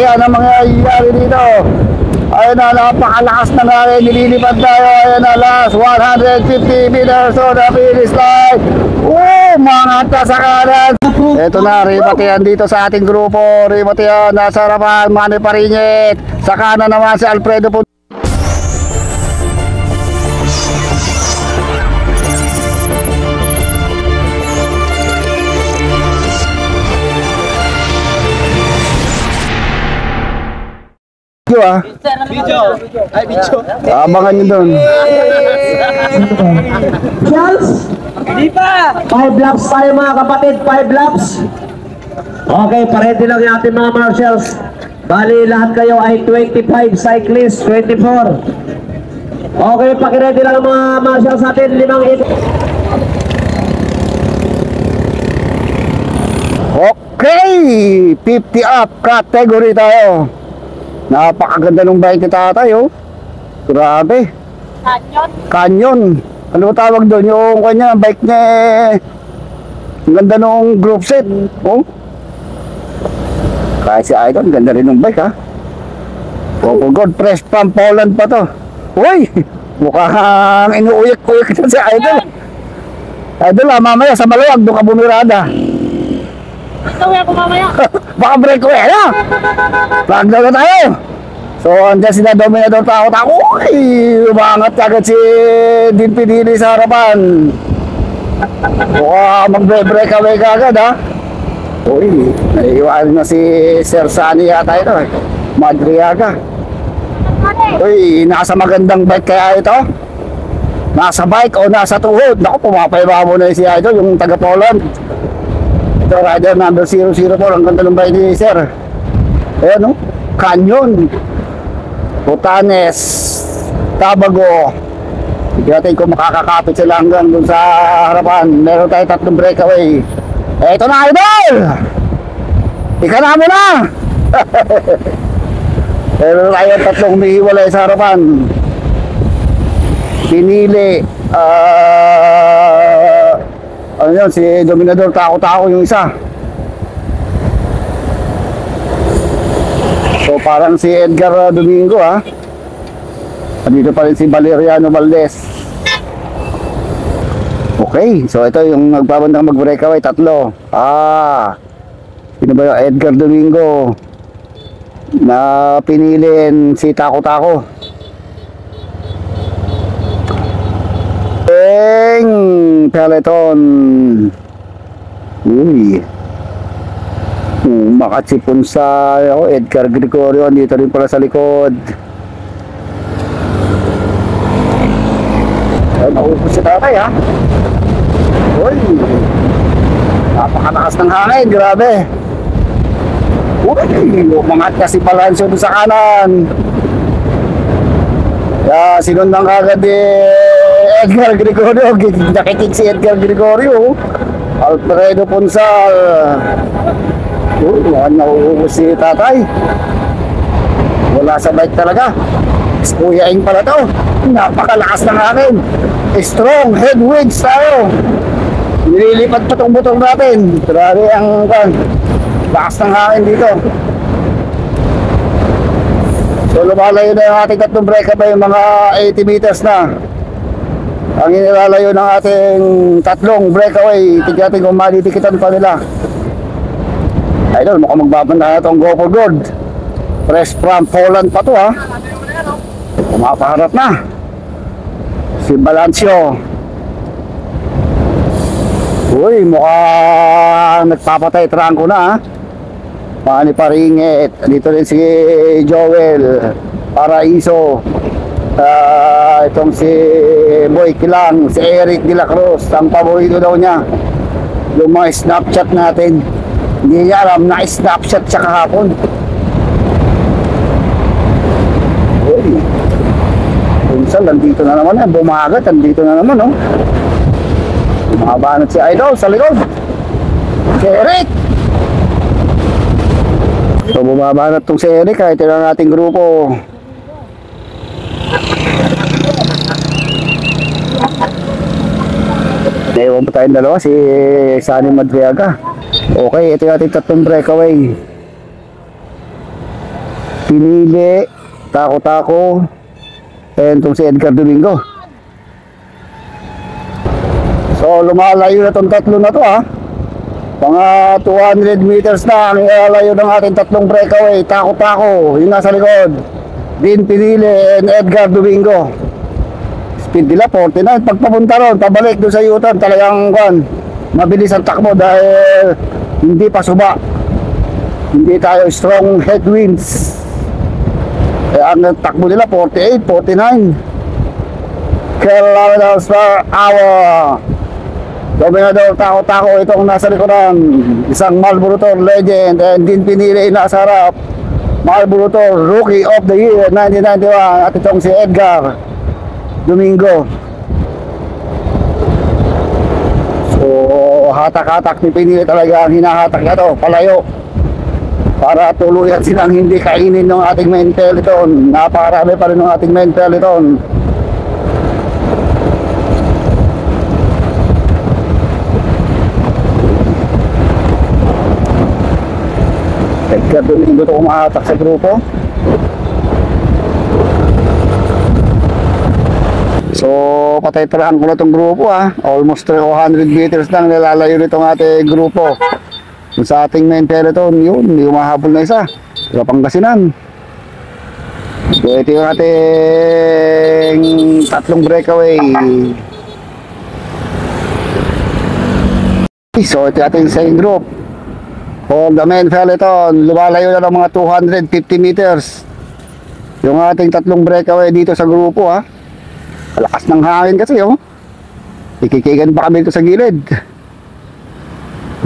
Yan ang mangyayari dito. Ayun na, napakalakas na nga rin. Nililipad tayo. Ayun na, last 150 meters on the finish line. Mga sa kanan. Ito na, Ribatian dito sa ating grupo. Ribatian, nasa harapan, Manny Pariñet. Sa kanan naman si Alfredo Punta. Video. Ay, video. Abangan nyo doon. Charles, Hindi pa. 5 laps tayo mga kapatid, 5 laps. Okay, paredy lang yung ating mga marshals. Bali, lahat kayo ay 25 cyclists, 24. Okay, pakiredy lang ang mga marshals natin, 5 ikot. Okay, 50 up category tayo. Napakaganda ng bike ni tatay, oh. Grabe. Canyon. Ano ba tawag doon? Yung kanya, bike niya, ang ganda ng group set, oh. Kaya si Idol, ganda rin ng bike, ha. Oh God, press from Poland pa to. Uy, mukhang inuuyak-uyak na si Idol. Idol, mamaya sa maluwag, doon ka bumirada. Ito ako mamaya. Baka break ko eh, no? Vlog na tayo. So, andyan sila Dominador Tako-Tako. Uy, umangat agad si Din Pinili sa harapan. Mukha magbre-break away ka agad, ha? Uy, naiiwan na si Sir Sunny yata ito, eh. Madriaga. Uy, nasa magandang bike kaya ito? Nasa bike o nasa tuhod? Naku, pumapayba mo na si Idol, yung taga-Poland. Ito, rider number 004, ang ganda ng bike ni Sir. Ayan, no? Canyon, Butanes, Tabago. Hindi natin kung makakakapit sila hanggang dun sa harapan. Meron tayo 3 breakaway. Eto na, Idol! Ika na mo na! Meron tayo 3 umihiwalay sa harapan. Pinili, ano yun, si Dominador Tako-Tako yung isa. So parang si Edgar Domingo, ha. Dito pa rin si Valeriano Valdez. Okay, so ito yung nagbabandang mag-breakaway, 3. Sino ba yung Edgar Domingo na pinilin si Tako-Tako? Peloton. Uy, makachipon sa Edgar Gregorio. Dito rin pala sa likod. Ay, maubos si tatay, ha. Uy, napakalakas ng hangin, grabe. Uy, umangat kasi Balancio doon sa kanan. Kaya sinundan kagad Edgar Gregorio. Nakikik si Edgar Gregorio. Alfredo Ponsal. Mukhang nauubos si tatay. Wala sa bike talaga. Kuyain pala to. Napakalakas ng hangin. Strong headwinds tayo. Nililipat pa tong butong natin. Grabe ang lakas ng hangin dito. So lumalayo na yung ating 3 breakaway, mga 80 meters na. Ang inilalayo ng ating 3 breakaway. Tignan natin kung malitikitan pa nila. Idol, mukhang magbabanda na itong Go for Gold. Press from Poland pa to, ha. Pumapaharap na si Balancio. Uy, mukhang nagpapatay trangko na, ha. Manny Pariñet. Dito rin si Joel Paraiso. Itong si Boy Kilang, si Eric De La Cruz. Ang paborito daw niya yung mga Snapchat natin. Hindi niya alam na Snapchat siya kahapon. Uy, Punsal, nandito na naman yan. Bumagat, nandito na naman, no. Bumabanat si Idol sa likod. Si Eric. So bumabanat tong si Eric, kahit ito na nating grupo. Naiwan pa tayong 2, si Sunny Madriaga. Okay, ito yung ating 3 breakaway. Pinili, Tako-Tako, and itong si Edgar Domingo. So lumalayo na itong tatlo na to ha. Mga 200 meters na ang ilalayo ng ating tatlong breakaway. Tako-Tako, yung nasa likod, Dean Pinili and Edgar Domingo. Speed nila 49. Pagpapunta ron, pabalik doon sa U-turn, talagang mabilis ang takbo dahil hindi pa suba. Hindi tayo strong headwinds. Kaya ang takbo nila 48, 49 kilometers per hour. Dominador Tako-Tako itong nasa likuran, isang Marlboro Tour legend, and din pinili nasa harap, Marlboro Tour Rookie of the Year 1991, at itong si Edgar Domingo. So hatak-hatak ni Pinili talaga ang hinahatak niya to, palayo, para tuluyan silang hindi kainin ng ating main peloton. Napakarami pa rin ng ating main peloton. Edgar Domingo ito umahatak sa grupo. So patay-tirahan ko na itong grupo ha. Almost 300 meters lang nilalayo nitong ating grupo. Yung sa ating main peloton, yun, hindi umahabol na isa. Sa Pangasinan. So ito yung ating tatlong breakaway. So ito yung ating second group. For the main peloton, lumalayo na ng mga 250 meters. Yung ating tatlong breakaway dito sa grupo ha. Malakas ng hangin kasi oh. Ikikigan pa kami dito sa gilid.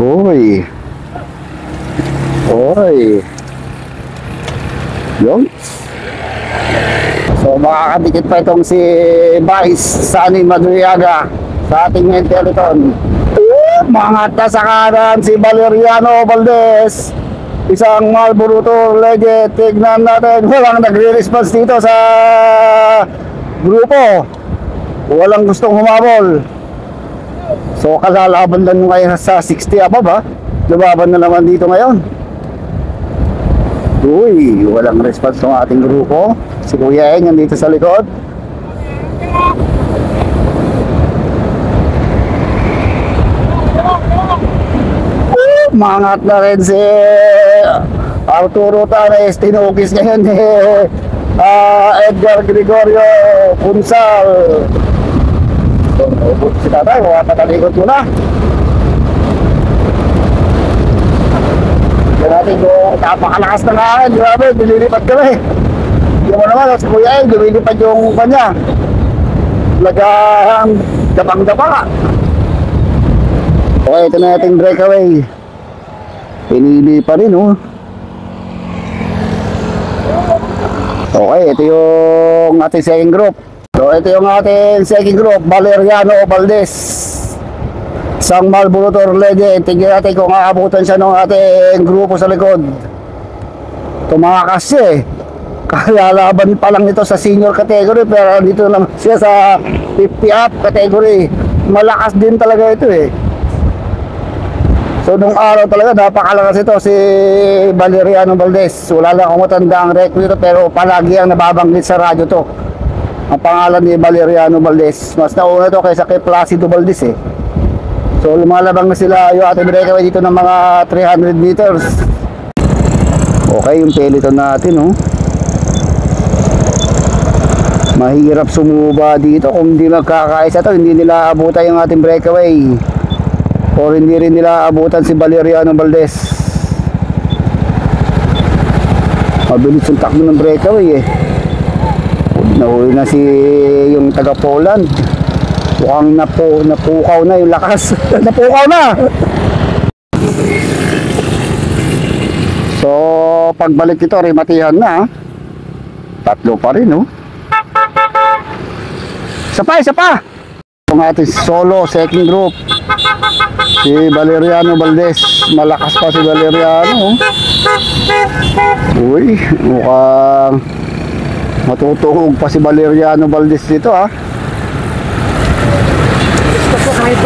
Uy. Oy. Yung. So makakadikit pa itong si Vice Sunny Madriaga sa ating main peloton. Mangat na sa kanan si Valeriano Valdez, isang Marlboro Tour legend. Tignan natin, walang nagre-response dito sa grupo. Walang gustong humabol. So kalalaban lang ngayon sa 60 above ha. Lumaban na naman dito ngayon. Uy, walang response ng ating grupo. Si Kuya Eng nandito sa likod. Mangat na rin si Arturo Tanes. Tinugis ngayon ni Edgar Gregorio Punsal. Si tatay, makatalikod muna. Yan natin kung napakalakas ng hangin. Grabe, nililipat kami. Hindi mo naman, si Kuya Eng, lumilipat yung kanya. Lagang dabang-daba. Okay, ito na ating breakaway. Pinili pa rin oh. Okay, ito yung ating second group. So ito yung ating second group, Valeriano Valdez, isang Marlboro Tour legend. Tingnan natin kung aabutan siya ng ating grupo sa likod. Tumakas siya eh. Kalalaban pa lang nito sa senior category, pero dito naman siya sa 50 up category. Malakas din talaga ito eh. So nung araw talaga napakalakas ito si Valeriano Valdez. Wala lang akong matanda ang record nito, pero palagi ang nababanggit sa radyo to, ang pangalan ni Valeriano Valdez. Mas nauna to kaysa kay Placido Valdez eh. So lumalabang na sila yung ating breakaway dito ng mga 300 meters. Okay, yung peloton natin oh. Mahirap sumuba dito kung hindi magkakaisa to. Hindi nila abutan yung ating breakaway, o hindi rin nila abutan si Valeriano Valdez. Mabilis yung takbo ng breakaway eh. Nahuli na si yung taga Poland. Mukhang napukaw na yung lakas. Napukaw na. So pagbalik ito, rematihan na. Tatlo pa rin oh. Isa pa. Ang ating solo second group, si Valeriano Valdez. Malakas pa si Valeriano. Uy, mukhang matutuhog pa si Valeriano Valdez dito ha.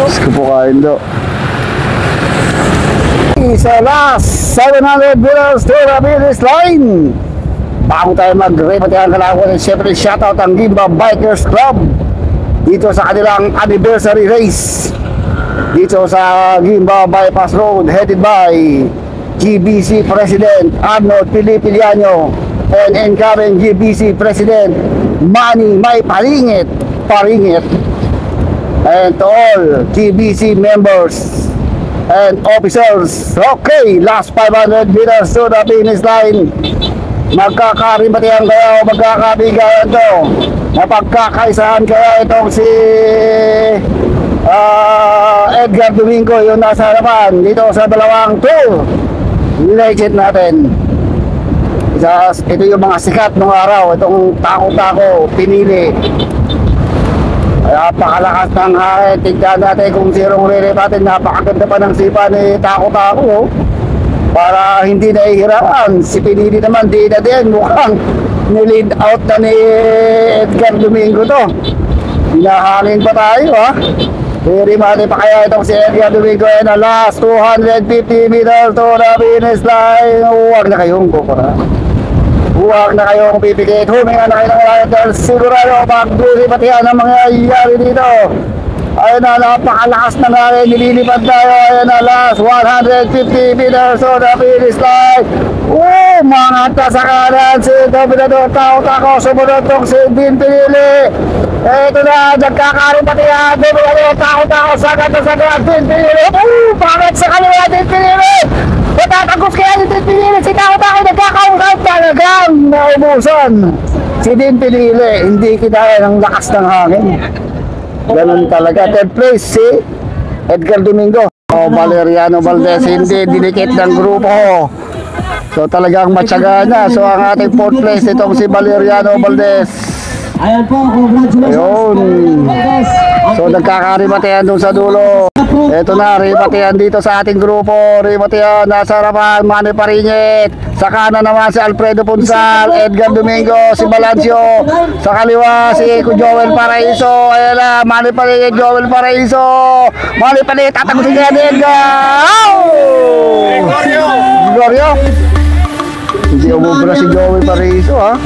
Gusto po kain do. Sa last 700 meters to the finish line. bago tayo mag-report ang kalawan, siyempre shoutout ang Gimba Bikers Club dito sa kanilang anniversary race dito sa Gimba Bypass Road, headed by GBC President Arnold Pilipiliano and incoming GBC President Manny May Paringit, and to all GBC members and officers. Okay, last 500 meters to the finish line. Magkakarimatihan kaya o magkakabigayan to, napagkakaisahan kaya itong si Edgar Domingo, yung nasa harapan dito sa dalawang tour legend natin. Ito yung mga sikat ng araw, itong Tako-Tako pinili. Napakalakas ng hangin. Tignan natin kung sirong relay natin. Napakaganda pa ng sipa ni Tako-Tako para hindi nahihirapan. Si pinili naman di na din, mukhang nilid out na ni Edgar Domingo to. Hinahangin pa tayo ha. Hirimati pa kaya itong si Edgar Domingo and the last 250 meters to the finish line. Huwag na kayong kukura. Huwag na kayong pipikit. Huminga na kayo ng lahat dahil sigurado magdulipatihan ang mangyayari dito. Ayun na, napakalakas na nga rin. Nililipad tayo. Ayun na, last 150 meters to the finish line. Mga sa kanan si Dominador Tako-Tako. Sumunod tong si Din Pinili. Ito na, nagkakarumpatihan. Dominador Tako-Tako. Sagad na sagad. Din Pinili. Bakit sa kaliwa Din Pinili? Matatagos kaya si Din Pinili. Si Tako-Tako nagkakausap. Talagang naubusan. Si Din Pinili. Hindi kinaya ng lakas ng hangin. Ganun talaga. Third place si Edgar Domingo. Valeriano Valdez hindi dinikit ng grupo. So talagang matyaga na. So ang ating fourth place itong si Valeriano Valdez. Ayan po, congratulations. Ayun. So nagkakaribatehan dun sa dulo. Ito na, ribatehan dito sa ating grupo. Ribatehan, nasa harapan, Manny Paringit. Sa kanan naman si Alfredo Punsal, Edgar Domingo, si Balancio. Sa kaliwa si Joel Paraiso. Ayan na, Manny Paringit, Joel Paraiso. Manny Paringit, tatagusin kaya ni Edgar. Gregorio. Hindi umubra si Joel Paraiso ha.